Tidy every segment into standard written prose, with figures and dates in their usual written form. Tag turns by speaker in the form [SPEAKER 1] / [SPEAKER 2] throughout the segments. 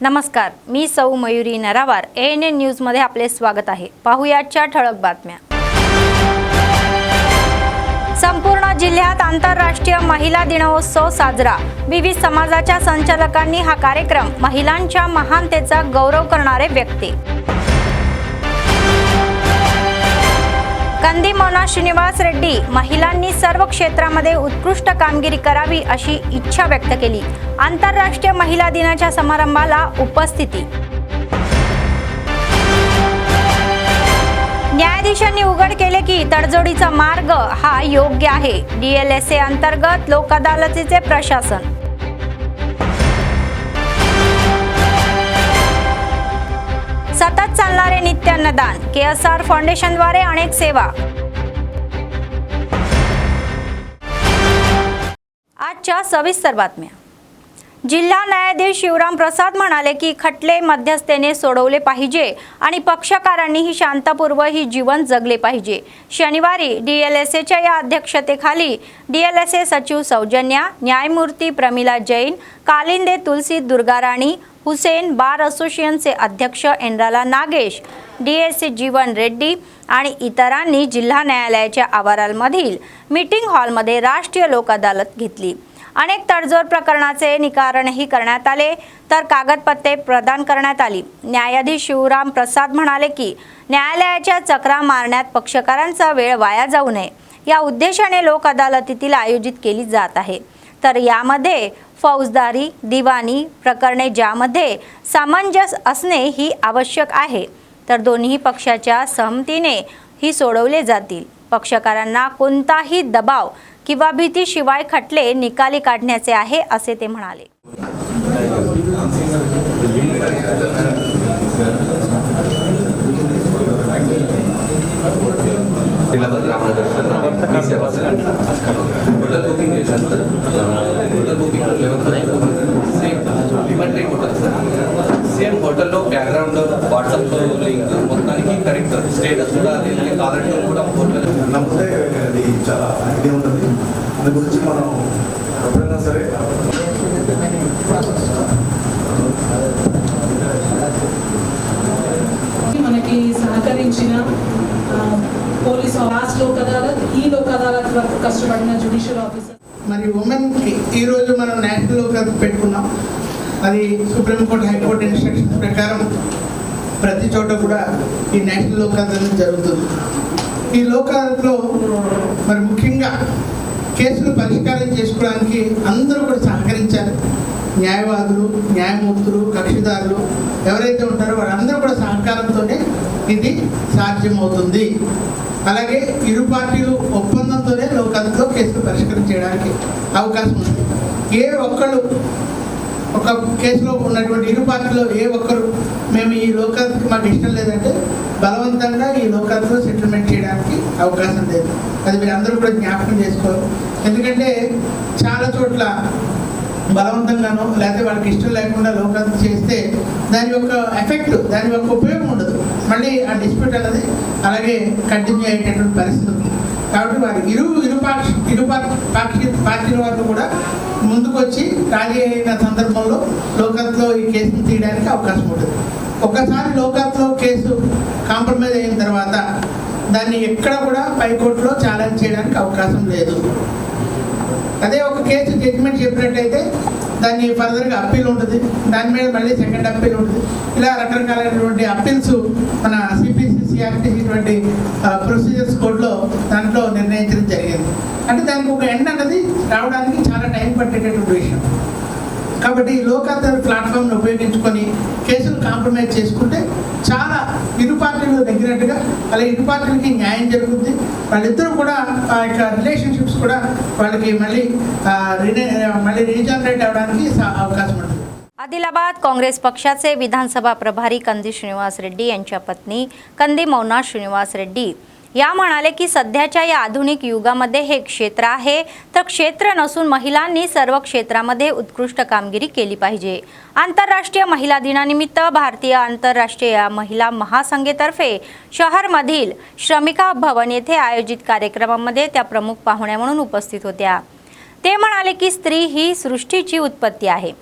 [SPEAKER 1] नमस्कार, मी सौ Mayuri नरावार। ANN news मध्ये आपले स्वागत आहे। पाहुयाच्या ठळक बातम्या। संपूर्ण जिल्ह्यात आंतरराष्ट्रीय महिला दिनोत्सव साजरा। विविध समाजाच्या संचालकांनी हा कार्यक्रम महिलांच्या महानतेचा गौरव करणारे व्यक्ती। कंदी मोना श्रीनिवास रेड्डी महिलांनी सर्व क्षेत्रामध्ये उत्कृष्ट कामगिरी करावी अशी इच्छा व्यक्त केली। आंतरराष्ट्रीय महिला दिनाच्या समारंभाला उपस्थिती। न्यायाधीशांनी उघड केले की तडजोडीचा मार्ग हा योग्य आहे। DLSA अंतर्गत लोक अदालतीचे प्रशासन। सतत चालणारे नित्य अन्नदान। KSR फाउंडेशनद्वारे अनेक सेवा। आजच्या सविस्तर बातम्या। जिल्हा न्यायाधीश शिवराम प्रसाद म्हणाले की खटले मध्यस्थेने सोडवले पाहिजे आणि पक्षकारांनीही शांतपूर्व ही जीवन जगले पाहिजे। शनिवारी DLSAच्या या अध्यक्षतेखाली DLSA सचिव सौजन्या, न्यायमूर्ती प्रमिला जैन, कालिंदे तुलसी दुर्गाराणी, हुसेन, बार असोसिएशनचे अध्यक्ष एनराला नागेश, DSA जीवन रेड्डी आणि इतरांनी जिल्हा न्यायालयाच्या आवारामधील मीटिंग हॉलमध्ये राष्ट्रीय लोक अदालत घेतली। अनेक तडजोड प्रकरणाचे निराकरणही करण्यात आले तर कागदपत्रे प्रदान करण्यात आली। न्यायाधीश शिवराम प्रसाद म्हणाले की न्यायालयाच्या चक्रा मारण्यात पक्षकारांचा वेळ वाया जाऊ नये या उद्देशाने लोक अदालतीतील आयोजित केली जात आहे। तर यामध्ये फौजदारी, दिवाणी प्रकरणे ज्यामध्ये सामंजस्य असणे ही आवश्यक आहे तर दोन्ही पक्षाच्या सहमतीने ही सोडवले जातील। पक्षकारांना कोणताही दबाव किंवा भीतीशिवाय खटले निकाली काढण्याचे आहे असे ते म्हणाले।
[SPEAKER 2] సేమ్ హోటల్లో బ్యాక్గ్రౌండ్ వాట్సాప్ లింక్ మొత్తానికి కరెక్ట్ స్టేటస్ కూడా దీనికి కావాలంటే కూడా హోటల్
[SPEAKER 3] నమ్మితే అది చాలా ఐడియా ఉంటుంది। దాని గురించి మనం ఎప్పుడైనా సరే
[SPEAKER 4] మనకి సహకరించిన పోలీస్ లాస్ట్ లోక్ అదాలత్ ఈ లోక్ అదాలత్ వరకు కష్టపడిన జ్యుడిషియల్ ఆఫీసర్
[SPEAKER 5] మరి ఉమెన్కి ఈరోజు మనం నేషనల్ లోక్ అదాలత్ పెట్టుకున్నాం। అది సుప్రీంకోర్టు హైకోర్టు ఇన్స్ట్రక్షన్స్ ప్రకారం ప్రతి చోట కూడా ఈ నేషనల్ లోక్ అదాలత్ జరుగుతుంది। ఈ లోక్ అదాలత్లో మరి ముఖ్యంగా కేసులు పరిష్కారం చేసుకోవడానికి అందరూ కూడా సహకరించారు। న్యాయవాదులు, న్యాయమూర్తులు, కక్షిదారులు ఎవరైతే ఉంటారో వారందరూ కూడా సహకారంతోనే ఇది సాధ్యమవుతుంది। అలాగే ఇరు పార్టీలు ఒప్పందంతోనే లోక్ అదాలత్లో కేసులు పరిష్కారం చేయడానికి అవకాశం ఉంది। ఏ ఒక్కళ్ళు ఒక కేసులో ఉన్నటువంటి ఇరు పార్టీలో ఏ ఒక్కరు మేము ఈ లోక్ అదాలత్కి మాకు ఇష్టం లేదంటే బలవంతంగా ఈ లోక్ అదాలత్లో సెటిల్మెంట్ చేయడానికి అవకాశం లేదు। అది మీరు అందరూ కూడా జ్ఞాపకం చేసుకోవాలి। ఎందుకంటే చాలా చోట్ల బలవంతంగానో లేకపోతే వాళ్ళకి ఇష్టం లేకుండా లోక్ అదాలత్ చేస్తే దాని యొక్క ఎఫెక్ట్, దాని యొక్క ఉపయోగం ఉండదు। మళ్ళీ ఆ డిస్ప్యూట్ అనేది అలాగే కంటిన్యూ అయ్యేటటువంటి పరిస్థితి ఉంది। కాబట్టి వారు ఇరు పార్టీల వారు కూడా ముందుకు వచ్చి రాజీ అయిన సందర్భంలో లోక్ అదాలత్లో ఈ కేసును తీయడానికి అవకాశం ఉంటుంది। ఒక్కసారి లోక్ అదాలత్లో కేసు కాంప్రమైజ్ అయిన తర్వాత దాన్ని ఎక్కడ కూడా పైకోర్టులో ఛాలెంజ్ చేయడానికి అవకాశం లేదు। అదే ఒక కేసు జడ్జిమెంట్ చెప్పినట్టయితే దాన్ని ఫర్దర్గా అప్పీల్ ఉంటుంది, దాని మీద మళ్ళీ సెకండ్ అప్పీల్ ఉంటుంది। ఇలా రకరకాలైనటువంటి అప్పీల్స్ మన CPC/CRPC ఇటువంటి ప్రొసీజర్స్ కోడ్లో దాంట్లో నిర్ణయించడం జరిగింది। అంటే దానికి ఒక ఎండ్ అన్నది రావడానికి చాలా టైం పట్టేటటువంటి విషయం। కాబట్టి లోక్ అదాలత్ ప్లాట్ఫామ్ను ఉపయోగించుకొని కేసులు కాంప్రమైజ్ చేసుకుంటే చాలా ఇరు పార్టీలు దగ్గరట్టుగా అలా ఇరు పార్టీలకి న్యాయం జరుగుతుంది। వాళ్ళిద్దరూ కూడా ఆ యొక్క రిలేషన్షిప్స్ కూడా వాళ్ళకి మళ్ళీ రీజనరేట్ అవ్వడానికి అవకాశం ఉంటుంది।
[SPEAKER 1] आदिलाबाद काँग्रेस पक्षाचे विधानसभा प्रभारी कंदी श्रीनिवास रेड्डी यांच्या पत्नी कंदी मोना श्रीनिवास रेड्डी या म्हणाले की सध्याच्या या आधुनिक युगामध्ये हे क्षेत्र आहे तर क्षेत्र नसून महिलांनी सर्व क्षेत्रामध्ये उत्कृष्ट कामगिरी केली पाहिजे। आंतरराष्ट्रीय महिला दिनानिमित्त भारतीय आंतरराष्ट्रीय महिला महासंघेतर्फे शहरमधील श्रमिका भवन येथे आयोजित कार्यक्रमामध्ये त्या प्रमुख पाहुण्या म्हणून उपस्थित होत्या। ते म्हणाले की स्त्री ही सृष्टीची उत्पत्ती आहे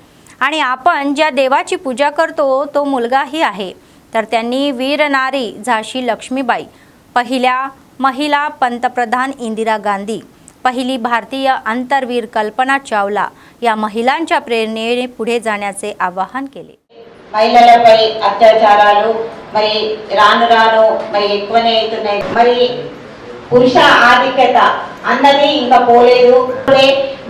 [SPEAKER 1] आणि आपण ज्या देवाची पूजा करतो तो मुलगाही आहे. तर त्यांनी वीर नारी झाशी लक्ष्मीबाई, पहिल्या महिला पंतप्रधान इंदिरा गांधी, पहिली भारतीय अंतरवीर कल्पना चावला या महिलांच्या प्रेरणेने पुढे जाण्याचे आवाहन केले.
[SPEAKER 6] మహిళలపై అత్యాచారాలు మరి రాను రాను మరి ఎక్కువనే అవుతున్నాయి. మరి పురుష ఆధిక్యత అన్నది ఇంకా పోలేదు.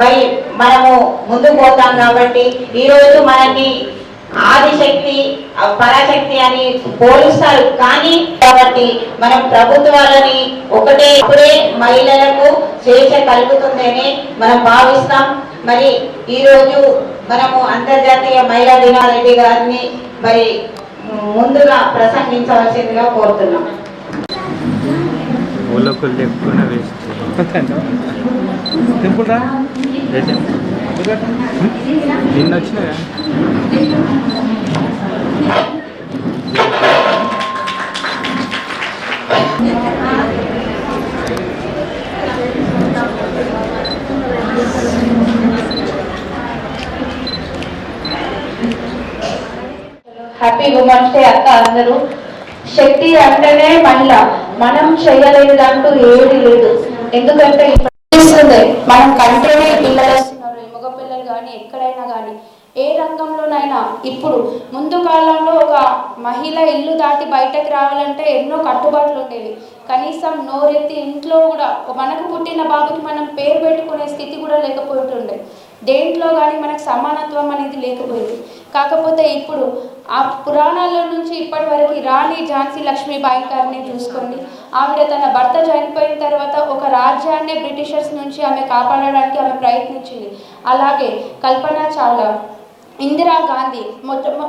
[SPEAKER 6] మరి మనము ముందుకు పోతాం కాబట్టి ఈరోజు మనకి ఆదిశక్తి పరాశక్తి అని పోలుస్తారు. కానీ కాబట్టి మనం ప్రభుత్వాలని ఒకటే మహిళలకు స్వేచ్ఛ కలుగుతుందని మనం భావిస్తాం. మరి ఈరోజు మనము అంతర్జాతీయ మహిళా దినారెడ్డి గారిని మరి ముందుగా ప్రసంగించవలసిందిగా కోరుతున్నాం. హ్యాపీ ఉమెన్స్ డే అక్క. అందరూ శక్తి అంటేనే మహిళ, మనం చేయలేదంటూ ఏది లేదు. ఎందుకంటే మనం కంటేనే పిల్లలు వస్తున్నారు, మగ పిల్లలు కానీ ఎక్కడైనా కానీ ఏ రంగంలోనైనా. ఇప్పుడు ముందు కాలంలో ఒక మహిళ ఇల్లు దాటి బయటకు రావాలంటే ఎన్నో కట్టుబాట్లు ఉండేవి. కనీసం నోరెత్తి ఇంట్లో కూడా మనకు పుట్టిన బాబుకి మనం పేరు పెట్టుకునే స్థితి కూడా లేకపోతుండే. దేంట్లో కానీ మనకు సమానత్వం అనేది లేకపోయింది. కాకపోతే ఇప్పుడు ఆ పురాణాల నుంచి ఇప్పటి వరకు రాణి ఝాన్సీ లక్ష్మీబాయి గారిని చూసుకోండి. ఆవిడ తన భర్త చనిపోయిన తర్వాత ఒక రాజ్యాన్ని బ్రిటిషర్స్ నుంచి ఆమె కాపాడడానికి ఆమె ప్రయత్నించింది. అలాగే కల్పనా చావ్లా, ఇందిరా గాంధీ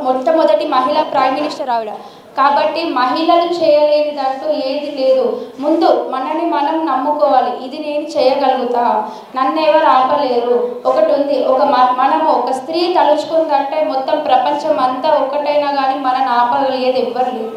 [SPEAKER 6] మొట్టమొదటి మహిళా ప్రైమ్ మినిస్టర్ ఆవిడ. కాబట్టి మహిళలు చేయలేనిదంటూ ఏది లేదు. ముందు మనని మనం నమ్ముకోవాలి. ఇది నేను చేయగలుగుతా, నన్ను ఎవరు ఆపలేరు. ఒకటి ఉంది, మనము ఒక స్త్రీ తలుచుకుందంటే మొత్తం ప్రపంచం అంతా ఒకటైనా కానీ మనని ఆపగలిగేది ఎవ్వరు లేదు.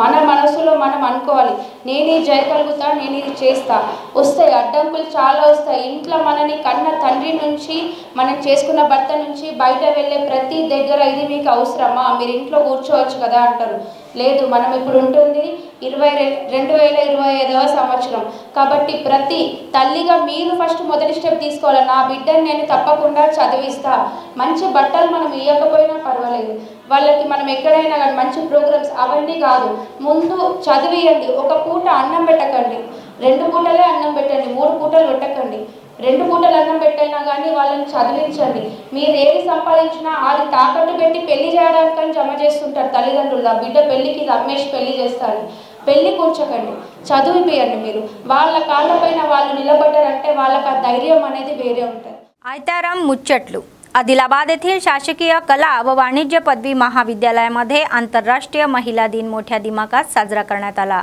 [SPEAKER 6] మన మనసులో మనం అనుకోవాలి, నేను ఇది చేయగలుగుతా, నేను ఇది చేస్తా. వస్తాయి అడ్డంకులు, చాలా వస్తాయి. ఇంట్లో మనని కన్న తండ్రి నుంచి, మనం చేసుకున్న భర్త నుంచి బయట వెళ్ళే ప్రతి దగ్గర ఇది మీకు అవసరమా, మీరు ఇంట్లో కూర్చోవచ్చు కదా అంటారు. లేదు, మనం ఇప్పుడు ఉంటుంది 2025వ సంవత్సరం. కాబట్టి ప్రతి తల్లిగా మీరు ఫస్ట్ మొదటి స్టెప్ తీసుకోవాలి. నా బిడ్డని నేను తప్పకుండా చదివిస్తా. మంచి బట్టలు మనం ఇవ్వకపోయినా పర్వాలేదు, వాళ్ళకి మనం ఎక్కడైనా కానీ మంచి ప్రోగ్రామ్స్ అవన్నీ కాదు, ముందు చదివియండి. ఒక పూట అన్నం పెట్టకండి, 2 పూటలే అన్నం పెట్టండి, 3 పూటలు పెట్టకండి. 2 పూటలు అన్నం పెట్టైనా కానీ వాళ్ళని చదివించండి. మీరు ఏది సంపాదించినా అది తాకట్టు పెట్టి పెళ్లి చేయడానికని జమ చేస్తుంటారు తల్లిదండ్రులు. ఆ బిడ్డ పెళ్లికి అమ్మేసి పెళ్లి చేస్తారు. పెళ్లి కూర్చోకండి, చదివిపియండి. మీరు వాళ్ళ కాళ్ళపైన వాళ్ళు నిలబడ్డారంటే వాళ్ళకి ఆ ధైర్యం అనేది వేరే ఉంటుంది.
[SPEAKER 1] आयताराम मुच्चटलू. आदिलाबाद येथील शासकीय कला व वाणिज्य पदवी महाविद्यालयामध्ये आंतरराष्ट्रीय महिला दिन मोठ्या दिमाखात साजरा करण्यात आला.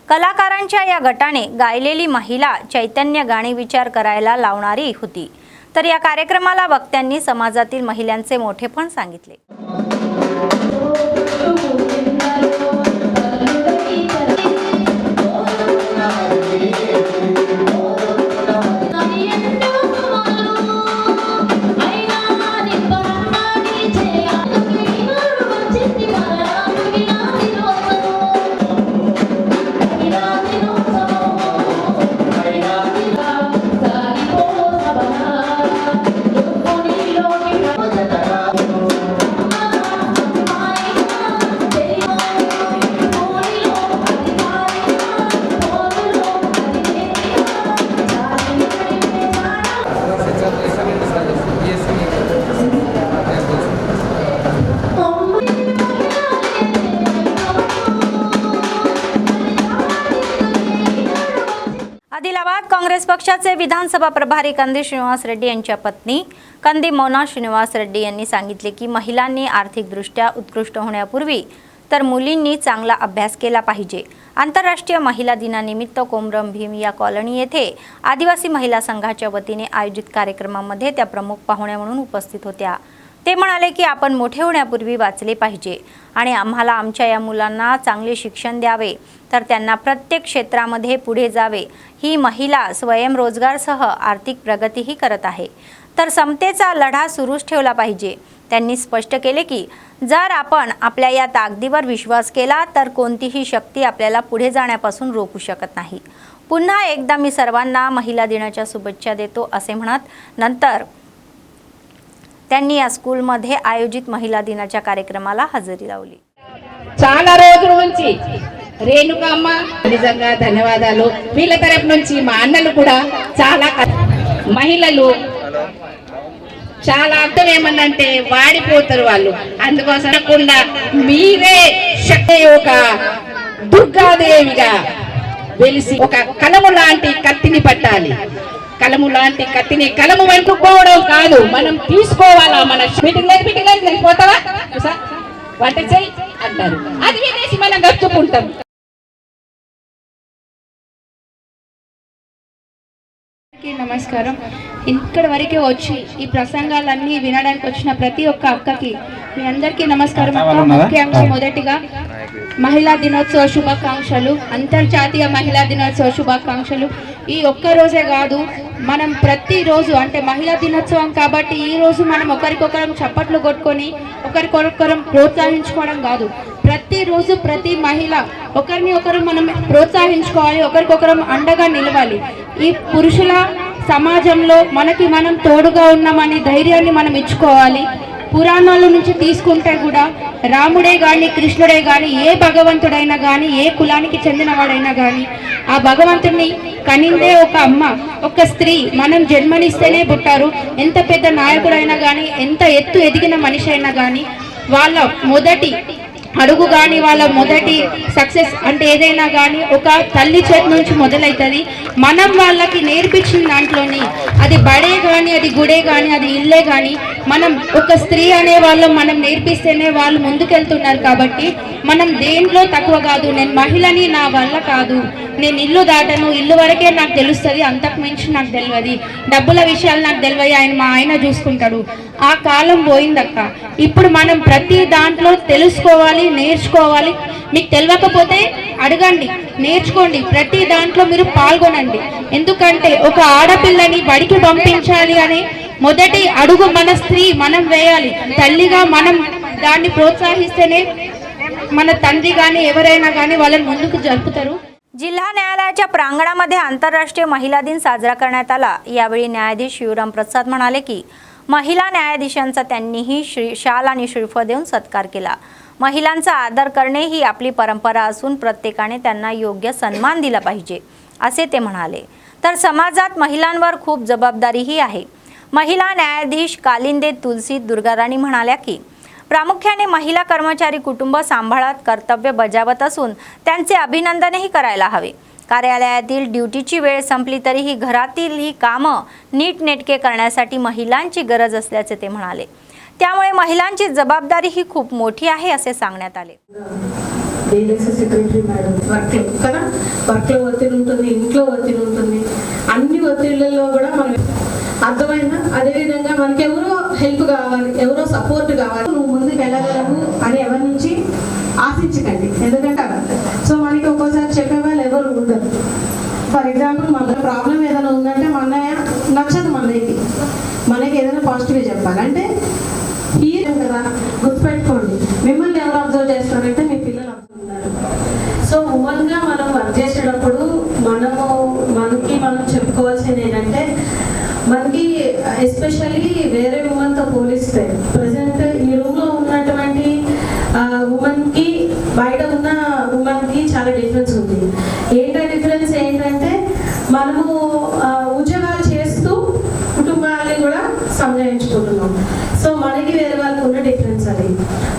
[SPEAKER 1] कलाकारांच्या या गटाने गायलेली महिला चैतन्य गाणी विचार करायला लावणारी होती. तर या कार्यक्रमाला वक्त्यांनी समाजातील महिलांचे मोठेपण सांगितले. आदिलाबाद काँग्रेस पक्षाचे विधानसभा प्रभारी कंदी श्रीनिवास रेड्डी यांच्या पत्नी कंदी मोना श्रीनिवास रेड्डी यांनी सांगितले की महिलांनी आर्थिकदृष्ट्या उत्कृष्ट होण्यापूर्वी तर मुलींनी चांगला अभ्यास केला पाहिजे. आंतरराष्ट्रीय महिला दिनानिमित्त कोमरम भीम या कॉलनी येथे आदिवासी महिला संघाच्या वतीने आयोजित कार्यक्रमामध्ये त्या प्रमुख पाहुण्या म्हणून उपस्थित होत्या. ते म्हणाले की आपण मोठे होण्यापूर्वी वाचले पाहिजे आणि आम्हाला आमच्या या मुलांना चांगले शिक्षण द्यावे, तर त्यांना प्रत्येक क्षेत्रामध्ये पुढे जावे. ही महिला स्वयंरोजगारसह आर्थिक प्रगतीही करत आहे, तर समतेचा लढा सुरूच ठेवला पाहिजे. त्यांनी स्पष्ट केले की जर आपण आपल्या या ताकदीवर विश्वास केला तर कोणतीही शक्ती आपल्याला पुढे जाण्यापासून रोखू शकत नाही. पुन्हा एकदा मी सर्वांना महिला दिनाच्या शुभेच्छा देतो असे म्हणत नंतर त्यांनी या स्कूलमध्ये आयोजित महिला दिनाच्या कार्यक्रमाला हजेरी लावली.
[SPEAKER 7] చాలా రోజుల నుంచి రేణుకమ్మ నిజంగా ధన్యవాదాలు. వీళ్ళ తరపు నుంచి మా అన్నలు కూడా చాలా మహిళలు చాలా అర్థం ఏమన్నంటే వాడిపోతారు వాళ్ళు. అందుకోసం కాకుండా మీరే శక్తి ఒక దుర్గాదేవిగా వెలిసి ఒక కలము లాంటి కత్తిని పట్టాలి. కలము లాంటి కత్తిని కలము వెంటుకోవడం కాదు, మనం తీసుకోవాలా. మన మీటింగ్ లేదు పోతావా వంట చేయి అంటారు, అది వినేసి మనం గచ్చుకుంటాం.
[SPEAKER 6] నమస్కారం. ఇక్కడ వరకే వచ్చి ఈ ప్రసంగాలన్నీ వినడానికి వచ్చిన ప్రతి ఒక్క అక్కకి మీ అందరికీ నమస్కారం. ముఖ్యంగా మొదటిగా మహిళా దినోత్సవ శుభాకాంక్షలు, అంతర్జాతీయ మహిళా దినోత్సవ శుభాకాంక్షలు. ఈ ఒక్క రోజే కాదు, మనం ప్రతిరోజు అంటే మహిళా దినోత్సవం కాబట్టి ఈ రోజు మనం ఒకరికొకరం చప్పట్లు కొట్టుకొని ఒకరికొకరం ప్రోత్సహించుకోవడం కాదు, ప్రతిరోజు ప్రతి మహిళ ఒకరిని ఒకరు మనం ప్రోత్సహించుకోవాలి, ఒకరికొకరం అండగా నిలవాలి. ఈ పురుషుల సమాజంలో మనకి మనం తోడుగా ఉన్నామని ధైర్యాన్ని మనం ఇచ్చుకోవాలి. పురాణాల నుంచి తీసుకుంటే కూడా రాముడే కానీ కృష్ణుడే కానీ ఏ భగవంతుడైనా కానీ ఏ కులానికి చెందినవాడైనా కానీ ఆ భగవంతుడిని కనిందే ఒక అమ్మ, ఒక స్త్రీ. మనం జన్మనిస్తేనే పుట్టారు. ఎంత పెద్ద నాయకుడైనా కానీ ఎంత ఎత్తు ఎదిగిన మనిషి అయినా కానీ వాళ్ళ మొదటి అడుగు కానీ వాళ్ళ మొదటి సక్సెస్ అంటే ఏదైనా కానీ ఒక తల్లి చేతి నుంచి మొదలవుతుంది. మనం వాళ్ళకి నేర్పించిన దాంట్లోని అది బడే కానీ అది గుడే కానీ అది ఇల్లే కానీ మనం ఒక స్త్రీ అనే వాళ్ళం మనం నేర్పిస్తేనే వాళ్ళు ముందుకెళ్తున్నారు. కాబట్టి మనం దేంట్లో తక్కువ కాదు. నేను మహిళని, నా వల్ల కాదు, నేను ఇల్లు దాటను, ఇల్లు వరకే నాకు తెలుస్తుంది, అంతకు మించి నాకు తెలియదు, డబ్బుల విషయాలు నాకు తెలియదు, మా ఆయన చూసుకుంటాడు. ఆ కాలం పోయిందక్క. ఇప్పుడు మనం ప్రతి దాంట్లో తెలుసుకోవాలి, నేర్చుకోవాలి. మీకు తెలియకపోతే అడగండి, నేర్చుకోండి, ప్రతి దాంట్లో మీరు పాల్గొనండి. ఎందుకంటే ఒక ఆడపిల్లని బడికి పంపించాలి అనే మొదటి అడుగు మన స్త్రీ మనం వేయాలి. తల్లిగా మనం దాన్ని प्रोत्साहिస్తేనే మన తండ్రి కానీ ఎవరైనా కానీ వాళ్ళని ముందుకు జరుపుతారు.
[SPEAKER 1] जिल्हा न्यायालयाच्या प्रांगणामध्ये आंतरराष्ट्रीय महिला दिन साजरा करण्यात आला. यावेळी न्यायाधीश शिवराम प्रसाद म्हणाले की महिला न्यायाधीशांचा त्यांनीही शाल आणि श्रीफळ देऊन सत्कार केला. महिलांचा आदर करणे ही आपली परंपरा असून प्रत्येकाने त्यांना योग्य सन्मान दिला पाहिजे असे ते म्हणाले. तर समाजात महिलांवर खूप जबाबदारीही आहे. महिला न्यायाधीश कालिंदे तुलसी दुर्गाराणी म्हणाल्या की प्रामुख्याने महिला कर्मचारी कुटुंब सांभाळत कर्तव्य बजावत असून त्यांचे अभिनंदनही करायला हवे. कार्यालयातील ड्युटीची वेळ संपली तरीही घरातील ही कामं नीटनेटके करण्यासाठी महिलांची गरज असल्याचे ते म्हणाले. त्यामुळे महिलांची जबाबदारी ही खूप मोठी आहे असे सांगण्यात आले.
[SPEAKER 4] సెక్రటరీ మేడం వర్క్ కదా, వర్క్లో ఒత్తిడి ఉంటుంది, ఇంట్లో ఒత్తిడి ఉంటుంది, అన్ని ఒత్తిళ్లలో కూడా మనం అర్థమైందా. అదేవిధంగా మనకి ఎవరో హెల్ప్ కావాలి, ఎవరో సపోర్ట్ కావాలి, నువ్వు ముందుకు వెళ్ళగలవు అని ఎవరి నుంచి ఆశించకండి. ఎందుకంటే సో మనకి ఒక్కోసారి చెప్పే వాళ్ళు ఎవరు ఉండరు. ఫర్ ఎగ్జాంపుల్ మన ప్రాబ్లం ఏదైనా ఉందంటే మన నచ్చదు, మనకి ఏదైనా పాజిటివ్గా చెప్పాలంటే హీరో కదా, గుర్తుపెట్టుకోండి. మిమ్మల్ని ఎవరు అబ్జర్వ్ చేస్తారంటే మీ పిల్లలు అబ్జర్వ్ ఉన్నారు. సో ఉమెన్గా మనం వర్క్ చేసేటప్పుడు మనకి మనం చెప్పుకోవాల్సింది ఏంటంటే మనకి ఎస్పెషల్లీ వేరే ఉమెన్తో పోలిస్తే ప్రజెంట్ ఈ రూమ్లో ఉన్నటువంటి ఉమెన్కి బయట ఉన్న ఉమెన్కి చాలా డిఫరెన్స్ ఉంది. డిఫరెన్స్ ఏంటంటే మనము ఉద్యోగాలు చేస్తూ కుటుంబాన్ని కూడా సంజాయించుకుంటున్నాం. సో మనకి వేరే వాళ్ళకి ఉన్న డిఫరెన్స్ అది.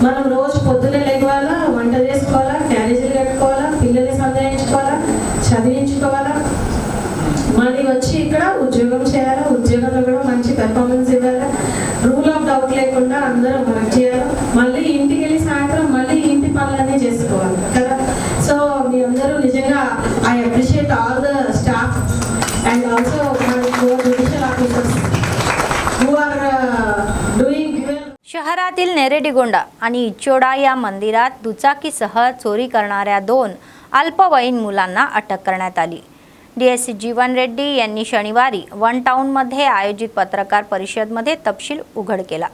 [SPEAKER 4] మనం రోజు పొద్దున్నే లేవాలా, వంట చేసుకోవాలా, క్యారేజీలు కట్టుకోవాలా, పిల్లల్ని సంజాయించుకోవాలా, చదివించుకోవాలా, మళ్ళీ వచ్చి ఇక్కడ ఉద్యోగం చేయాలా, ఉద్యోగంలో కూడా మంచి పెర్ఫార్మెన్స్ ఇవ్వాలా, రూల్ ఆఫ్ డౌట్ లేకుండా అందరం వర్క్ చేయాలి, మళ్ళీ ఇంటికి వెళ్ళి సాయంత్రం మళ్ళీ ఇంటి పనులన్నీ చేసుకోవాలి కదా. సో మీ అందరూ నిజంగా I appreciate all the staff and also judicial officers who are doing well.
[SPEAKER 1] शहरातील नेरेडिगोंडा आणि इचोडा या मंदिरात दुचाकीसह चोरी करणाऱ्या 2 अल्पवयीन मुलांना अटक करण्यात आली. डीएसपी जीवन रेड्डी यांनी शनिवारी वन टाउनमध्ये आयोजित पत्रकार परिषदेमध्ये तपशील उघड केला.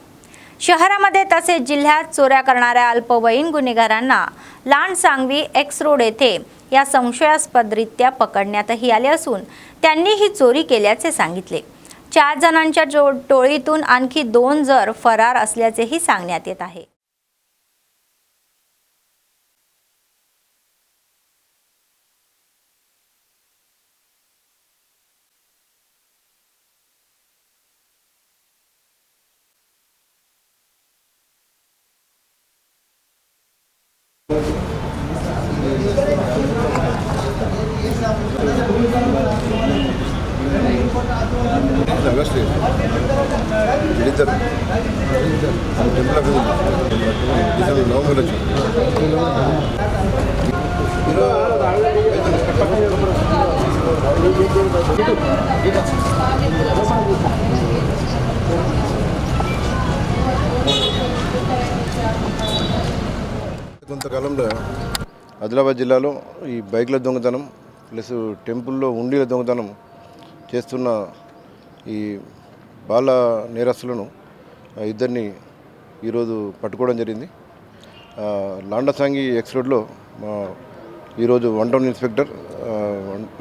[SPEAKER 1] शहरामध्ये तसेच जिल्ह्यात चोऱ्या करणाऱ्या अल्पवयीन गुन्हेगारांना लांडसांगवी एक्स रोड येथे या संशयास्पदरित्या पकडण्यातही आले असून त्यांनी ही चोरी केल्याचे सांगितले। 4 जणांच्या टोळीतून आणखी 2 जण फरार असल्याचेही सांगण्यात येत आहे।
[SPEAKER 8] కొంతకాలంలో ఆదిలాబాద్ జిల్లాలో ఈ బైక్ల దొంగతనం ప్లస్ టెంపుల్లో ఉండీల దొంగతనం చేస్తున్న ఈ బాల నేరస్తులను ఇద్దరిని ఈరోజు పట్టుకోవడం జరిగింది। లాండసాంగి ఎక్స్ రోడ్లో ఈరోజు 1 town inspector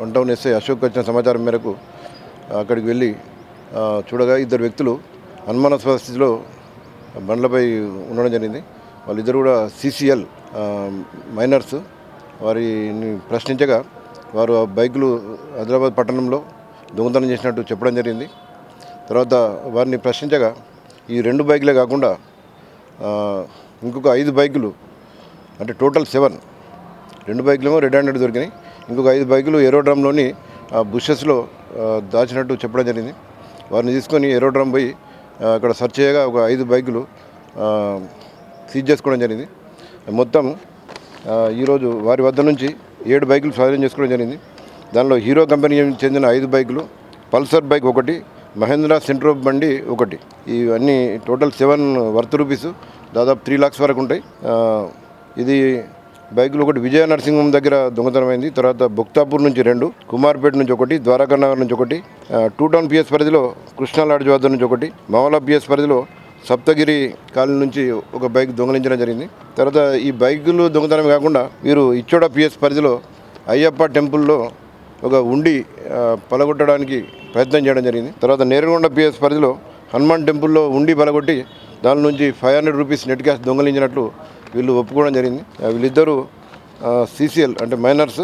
[SPEAKER 8] 1 town SI Ashok వచ్చిన సమాచారం మేరకు అక్కడికి వెళ్ళి చూడగా ఇద్దరు వ్యక్తులు అనుమానాస్పద స్థితిలో బండ్లపై ఉండడం జరిగింది। వాళ్ళిద్దరు కూడా సిసిఎల్ మైనర్స్। వారిని ప్రశ్నించగా వారు ఆ బైకులు ఆదిలాబాద్ పట్టణంలో దొంగతనం చేసినట్టు చెప్పడం జరిగింది। తర్వాత వారిని ప్రశ్నించగా ఈ 2 బైకులే కాకుండా ఇంకొక 5 బైకులు అంటే టోటల్ 7, 2 బైకులేమో రెడ్ హ్యాండెడ్ దొరికినాయి, ఇంకొక 5 బైకులు ఏరోడ్రమ్లోని బుషెస్లో దాచినట్టు చెప్పడం జరిగింది। వారిని తీసుకొని ఏరోడ్రమ్ పోయి అక్కడ సెర్చ్ చేయగా ఒక 5 బైకులు సీజ్ చేసుకోవడం జరిగింది। మొత్తం ఈరోజు వారి వద్ద నుంచి 7 బైకులు స్వాధీనం చేసుకోవడం జరిగింది। దానిలో హీరో కంపెనీకి చెందిన 5 బైకులు, పల్సర్ బైక్ 1, మహేంద్ర సెంట్రో బండి 1, ఇవన్నీ టోటల్ 7 వర్త్ రూపీస్ దాదాపు 3 lakhs వరకు ఉంటాయి। ఇది బైకులు ఒకటి విజయ నరసింహం దగ్గర దొంగతనమైంది, తర్వాత బుక్తాపూర్ నుంచి 2, కుమార్పేట నుంచి 1, ద్వారకానగర్ నుంచి 1, 2 టౌన్ పిఎస్ పరిధిలో కృష్ణా లాడ్జ్ వద్ద నుంచి 1, మావలా పిఎస్ పరిధిలో సప్తగిరి కాలనీ నుంచి ఒక బైక్ దొంగలించడం జరిగింది। తర్వాత ఈ బైకులు దొంగతనం కాకుండా వీరు ఇచ్చోడ పిఎస్ పరిధిలో అయ్యప్ప టెంపుల్లో ఒక ఉండి పలగొట్టడానికి ప్రయత్నం చేయడం జరిగింది। తర్వాత నేరగొండ పిఎస్ పరిధిలో హనుమాన్ టెంపుల్లో ఉండి పలగొట్టి దాని నుంచి 500 రూపీస్ నెట్ క్యాష్ దొంగలించినట్లు వీళ్ళు ఒప్పుకోవడం జరిగింది। వీళ్ళిద్దరూ సిసిఎల్ అంటే మైనర్స్।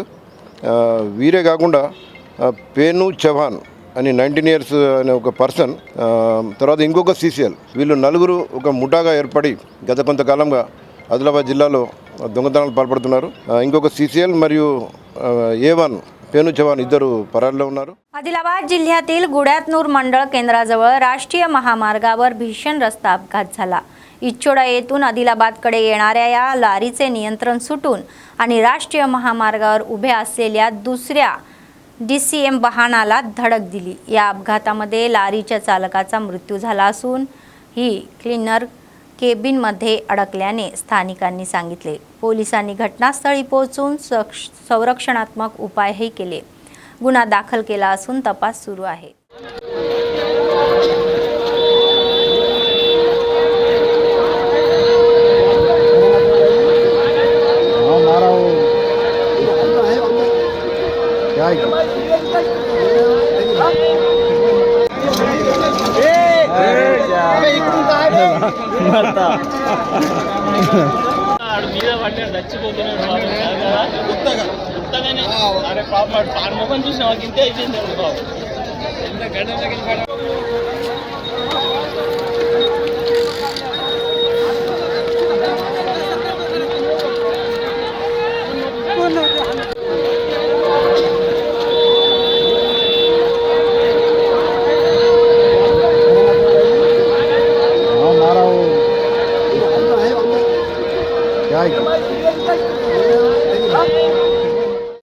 [SPEAKER 8] వీరే కాకుండా పేను చౌహాన్ అని 19 years అనే ఒక పర్సన్, తర్వాత ఇంకొక సిసిఎల్, వీళ్ళు 4 ఒక ముఠాగా ఏర్పడి గత కొంతకాలంగా ఆదిలాబాద్ జిల్లాలో దొంగతనాలు పాల్పడుతున్నారు। ఇంకొక సిసిఎల్ మరియు A1 पेनू चव्हाण इద్దరు పరారీలో ఉన్నారు।
[SPEAKER 1] आदिलाबाद जिल्ह्यातील गुड्यातनूर मंडळ केंद्राजवळ राष्ट्रीय महामार्गावर भीषण रस्ता अपघात झाला। इच्छोडा येथून आदिलाबादकडे येणाऱ्या या लारीचे नियंत्रण सुटून आणि राष्ट्रीय महामार्गावर उभ्या असलेल्या दुसऱ्या DCM वाहनाला धडक दिली। या अपघातामध्ये लारीच्या चालकाचा मृत्यू झाला असून ही क्लीनर केबिनमध्ये अडकल्याने स्थानिकांनी सांगितले। पोलिसांनी घटनास्थळी पोहोचून संरक्षणात्मक उपायही केले। गुन्हा दाखल केला असून तपास सुरू आहे।
[SPEAKER 9] अरे पाप पान मोकन చూసినా ఇంతే అయిపోయింది బాబు ఎంత గంటలకి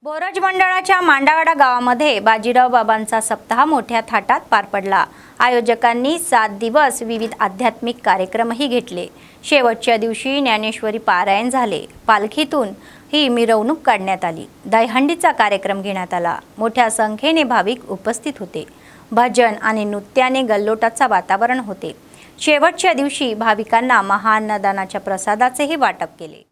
[SPEAKER 1] बोरज मंडळाच्या मांडावाडा गावामध्ये बाजीराव बाबांचा सप्ताह मोठ्या थाटात पार पडला। आयोजकांनी 7 दिवस विविध आध्यात्मिक कार्यक्रमही घेतले। शेवटच्या दिवशी ज्ञानेश्वरी पारायण झाले। पालखीतून ही मिरवणूक काढण्यात आली। दहीहंडीचा कार्यक्रम घेण्यात आला। मोठ्या संख्येने भाविक उपस्थित होते। भजन आणि नृत्याने गल्लोटाचे वातावरण होते। शेवटच्या दिवशी भाविकांना महाअन्नदानाच्या प्रसादाचेही वाटप केले.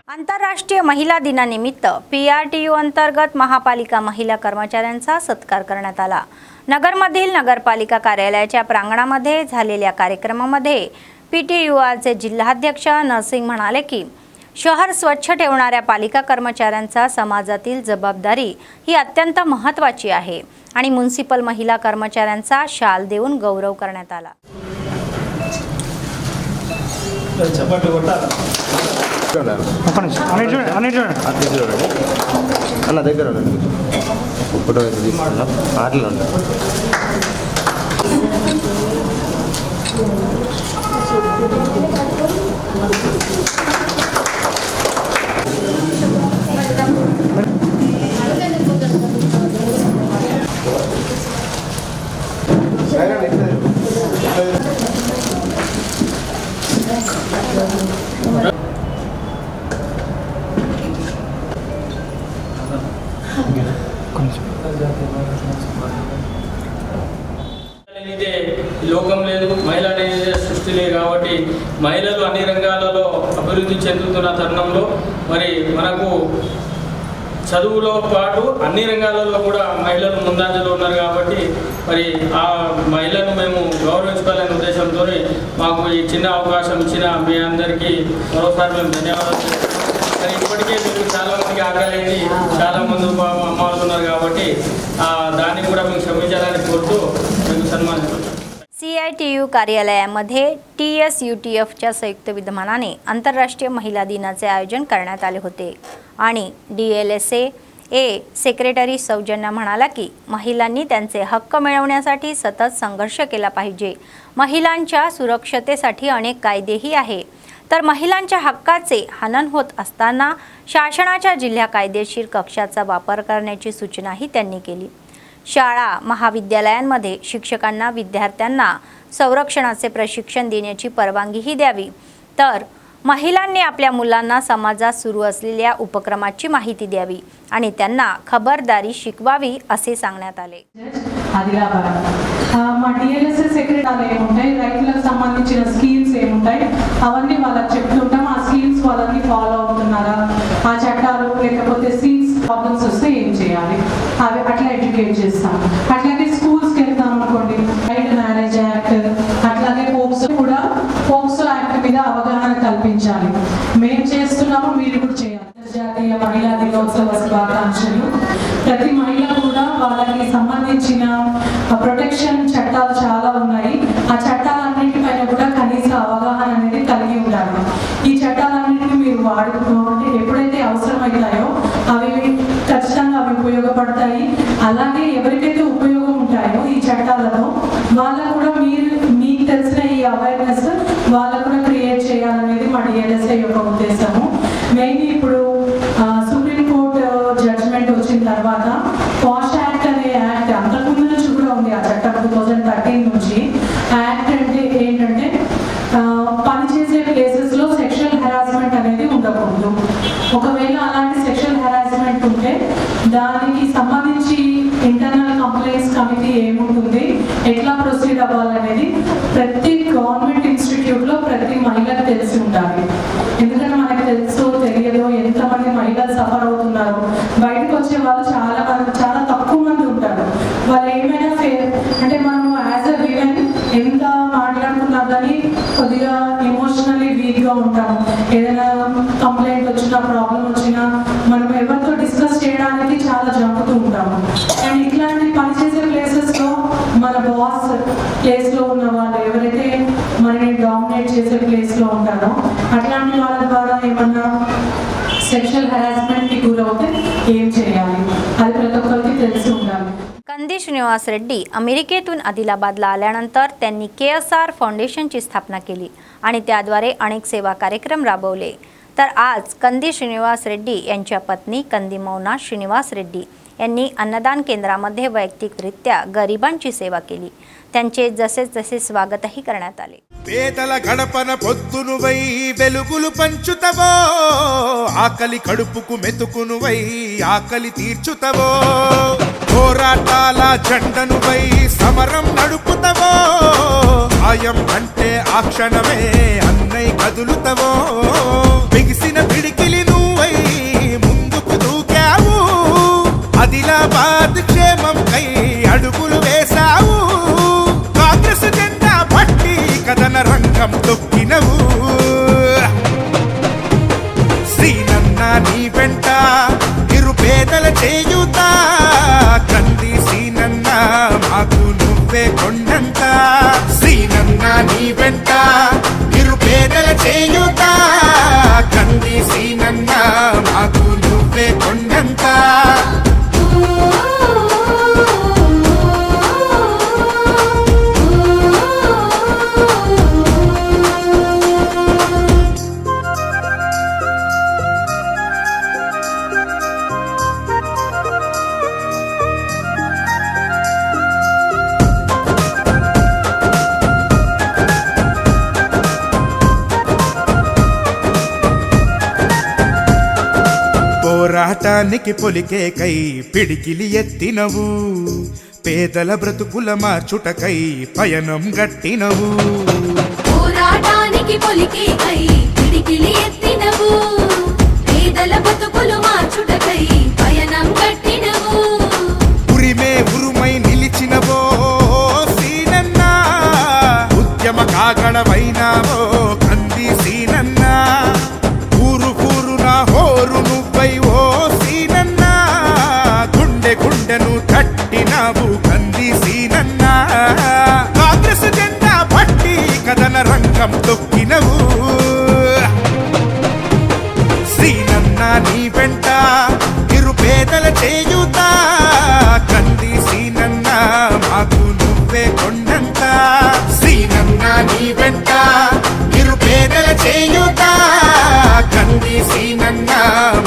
[SPEAKER 1] आंतरराष्ट्रीय महिला दिनानिमित्त PRTU अंतर्गत महापालिका महिला कर्मचाऱ्यांचा सत्कार करण्यात आला. नगरमधील नगरपालिका कार्यालयाच्या प्रांगणामध्ये झालेल्या कार्यक्रमामध्ये PTURचे जिल्हाध्यक्ष नरसिंग म्हणाले की शहर स्वच्छ ठेवणाऱ्या पालिका कर्मचाऱ्यांचा समाजातील जबाबदारी ही अत्यंत महत्त्वाची आहे आणि म्युनिसिपल महिला कर्मचाऱ्यांचा शाल देऊन गौरव करण्यात आला.
[SPEAKER 10] అన్న దగ్గర ఫోటో అయితే తీసుకున్నాం ఆటలు ఉంటాయి.
[SPEAKER 9] లోకం లేదు, మహిళ అనేది సృష్టి లేదు. కాబట్టి మహిళలు అన్ని రంగాలలో అభివృద్ధి చెందుతున్న తరుణంలో మరి మనకు చదువులో పాటు అన్ని రంగాలలో కూడా మహిళలు ముందంజలో ఉన్నారు. కాబట్టి మరి ఆ మహిళను మేము గౌరవించుకోవాలనే ఉద్దేశంతో మాకు ఈ చిన్న అవకాశం ఇచ్చిన మీ అందరికీ మరోసారి మేము ధన్యవాదాలు. మరి ఇప్పటికే మీకు చాలా మందికి ఆకలి చాలా మంది అమ్మవాళ్ళు ఉన్నారు. కాబట్టి దాన్ని కూడా మీకు క్షమించాలని కోరుతూ మీకు సన్మానిస్తున్నాం.
[SPEAKER 1] CITU कार्यालयामध्ये TSUTFच्या संयुक्त विद्यमानाने आंतरराष्ट्रीय महिला दिनाचे आयोजन करण्यात आले होते आणि DLSA सेक्रेटरी सौजन्या म्हणाला की महिलांनी त्यांचे हक्क मिळवण्यासाठी सतत संघर्ष केला पाहिजे. महिलांच्या सुरक्षतेसाठी अनेक कायदेही आहे, तर महिलांच्या हक्काचे हनन होत असताना शासनाच्या जिल्हा कायदेशीर कक्षाचा वापर करण्याची सूचनाही त्यांनी केली. शाळा महाविद्यालयांमध्ये शिक्षकांना विद्यार्थ्यांना संरक्षणाचे प्रशिक्षण देण्याची परवानगीही द्यावी, तर महिलांनी आपल्या मुलांना समाजात सुरू असलेल्या उपक्रमाची माहिती द्यावी आणि त्यांना खबरदारी शिकवावी असे सांगण्यात आले.
[SPEAKER 4] మా DLSA సెక్రటరీ ఏముంటాయి, రైతులకు సంబంధించిన స్కీమ్స్ ఏముంటాయి అవన్నీ వాళ్ళకి చెప్తుంటాం. ఆ స్కీమ్స్ వాళ్ళని ఫాలో అవుతున్నారా, ఆ చట్టాలు లేకపోతే సీన్స్ ప్రాబ్లమ్స్ వస్తే ఏం చేయాలి అవి అట్లా ఎడ్యుకేట్ చేస్తాం. అట్లాగే స్కూల్స్కి వెళ్తాం అనుకోండి, చైల్డ్ మ్యారేజ్ యాక్ట్ అట్లాగే పోక్సో యాక్ట్ మీద అవగాహన కల్పించాలి. మేము చేస్తున్నాము, మీరు కూడా చేయాలి. అంతర్జాతీయ మహిళా దినోత్సవ శుభాకాంక్షలు. ప్రతి మహిళ కూడా వాళ్ళకి సంబంధించిన ప్రొటెక్షన్ చట్టాలు చాలా ఉన్నాయి. ఆ చట్టాలన్నింటిపైన కూడా కనీస అవగాహన అనేది కలిగి ఉండాలి. ఈ చట్టాలన్నింటినీ మీరు వాడుకుంటే ఎప్పుడైతే అవసరమవుతాయో అవి ఖచ్చితంగా అవి ఉపయోగపడతాయి. అలాగే ఎవరికైతే ఉపయోగం ఉంటాయో ఈ చట్టాలతో వాళ్ళకు కూడా మీకు తెలిసిన ఈ అవేర్నెస్ వాళ్ళకు కూడా క్రియేట్ చేయాలనేది మా DLSA యొక్క ఉద్దేశము. మెయిన్ ఇప్పుడు సుప్రీంకోర్టు జడ్జిమెంట్ వచ్చిన తర్వాత పాష్ యాక్ట్ అనే యాక్ట్ అంతకుముందు నుంచి కూడా ఉంది. ఆ చట్టం 2013 నుంచి. ఆ యాక్ట్ అంటే ఏంటంటే పనిచేసే ప్లేసెస్లో సెక్షువల్ హెరాస్మెంట్ అనేది ఉండకూడదు. ఒకవేళ అలాంటి సెక్షువల్ హెరాస్మెంట్ ఉంటే దానికి సంబంధించి ఇంటర్నల్ కంప్లైంట్స్ కమిటీ ఏముంటుంది, ఎట్లా ప్రొసీడ్ అవ్వాలనేది ప్రతి గవర్నమెంట్ అట్లాంటి పనిచేసే ప్లేసెస్లో మన బాస్ ప్లేస్లో ఉన్న వాళ్ళు ఎవరైతే మనని డామినేట్ చేసే ప్లేస్లో ఉంటారో అట్లాంటి వాళ్ళ ద్వారా ఏమన్నా సెక్షువల్ హెరాస్మెంట్కి గురవుతే ఏం చేయాలి, అది ప్రతి ఒక్కరికి తెలిసి ఉండాలి.
[SPEAKER 1] कंदी श्रीनिवास रेड्डी अमेरिकेतून आदिलाबादला आल्यानंतर त्यांनी KSR फाउंडेशनची स्थापना केली आणि त्याद्वारे अनेक सेवा कार्यक्रम राबवले. तर आज कंदी श्रीनिवास रेड्डी यांच्या पत्नी कंदी मौना श्रीनिवास रेड्डी यांनी अन्नदान केंद्रामध्ये वैयक्तिकरित्या गरिबांची सेवा केली. त्यांचे जसे जसे स्वागतही करण्यात आले.
[SPEAKER 11] పేదల గడపన పొద్దునువై వెలుగులు పంచుతవో, ఆకలి కడుపుకు మెతుకునువై ఆకలి తీర్చుతవో, పోరాటాల జెండనువై సమరం నడుపుతవో, ఆయం అంటే ఆ క్షణమే అన్నై కదులుతవో, బిగిసిన పిడికిలి నువ్వై ముందుకు దూకావు, ఆదిలాబాద్ క్షేమం కై అడుగులు వేశావు, కాంగ్రెస్ జెండా పట్టి కథన రంగం తొక్కినవు, శ్రీనన్న నీ వెంట నిరుపేదల చేయుత, కంది శ్రీనన్న మాకు నువ్వే కొండంత, శ్రీనన్న నీ వెంట నిరుపేదల చేయుత, కంది శ్రీనన్న మాకు నువ్వే కొండంత. పోరాటానికి పొలికే కై పిడికిలి ఎత్తినవు, పేదల బ్రతుకుల మార్చుటకై పయనం గట్టినవు,
[SPEAKER 12] పోరాటానికి పొలికే కై పిడికిలి ఎత్తినవు, పేదల బ్రతుకులు మార్చుటకై పయనం గట్టినవు,
[SPEAKER 11] ఉరిమే ఉరుమై నిలిచినవో సీనన్న, ఉద్యమ కాగడవైనావో కంది సీనన్న, ఊరు కూరున హోరు నువ్వై ఓ సీనన్న, గుండె గుండెను తట్టినావు కంది సీనన్న, కాంగ్రెస్ జెండా పట్టి కథన రంగం తొక్కినవు, శ్రీనన్న నీ వెంట నిరుపేదల చేయుత, కంది శ్రీనన్న మాకు నువ్వే కొండంత, శ్రీనన్న నీ వెంట నిరుపేదల చేయుత, కంది శ్రీనన్న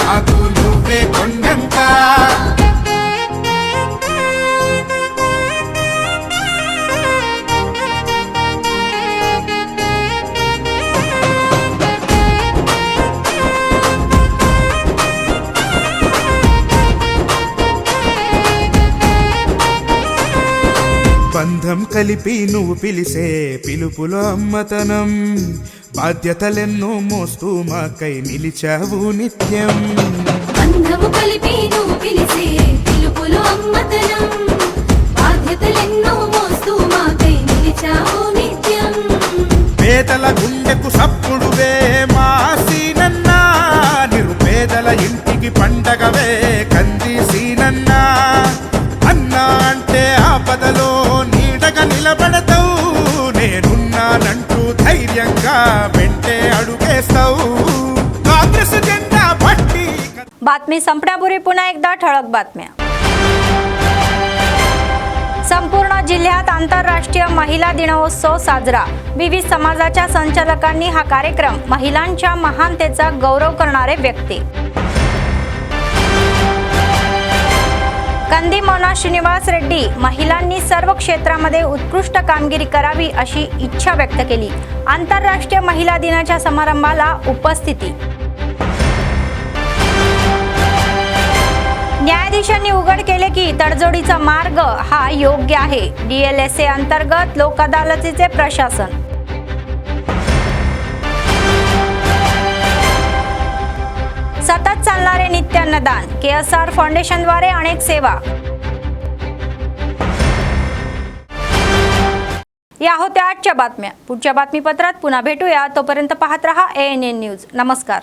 [SPEAKER 11] మాకు నువ్వే కొండంత. బంధం కలిపి నువ్వు పిలిసే పిలుపులో అమ్మతనం, బాధ్యతలెన్నో మోస్తూ మాకై నిలిచావు నిత్యం,
[SPEAKER 12] బంధము కలిపి నువ్వు పిలిసే పిలుపులో అమ్మతనం, బాధ్యతలెన్నో మోస్తూ మాకై నిలిచావు నిత్యం,
[SPEAKER 11] పేదల గుండెకు సప్పుడువే మా సీనన్న, నిరుపేదల ఇంటికి పండగవే కంది సీనన్న, అన్నా అంటే ఆపదలో నీడగా నిలబడతావు, నేనున్నానంటూ ధైర్యంగా వెంటే అడుగేస్తావు, కాంగ్రెస్ జెండా పట్టి.
[SPEAKER 1] बातमी संपण्यापूर्वी पुन्हा एकदा ठळक बातम्या. संपूर्ण जिल्ह्यात आंतरराष्ट्रीय महिला दिनोत्सव साजरा. विविध समाजाच्या संचालकांनी हा कार्यक्रम महिलांच्या महानतेचा गौरव करणारे व्यक्ती. कंदी मौना श्रीनिवास रेड्डी महिलांनी सर्व क्षेत्रामध्ये उत्कृष्ट कामगिरी करावी अशी इच्छा व्यक्त केली. आंतरराष्ट्रीय महिला दिनाच्या समारंभाला उपस्थिती. न्यायाधीशांनी उघड केले की तडजोडीचा मार्ग हा योग्य आहे. DLSA अंतर्गत लोक अदालतीचे प्रशासन. सतत चालणारे नित्य अन्नदान. KSR फाउंडेशनद्वारे अनेक सेवा. या होत्या आजच्या बातम्या. पुढच्या बातमीपत्रात पुन्हा भेटूया. तोपर्यंत पाहत रहा ANN न्यूज. नमस्कार.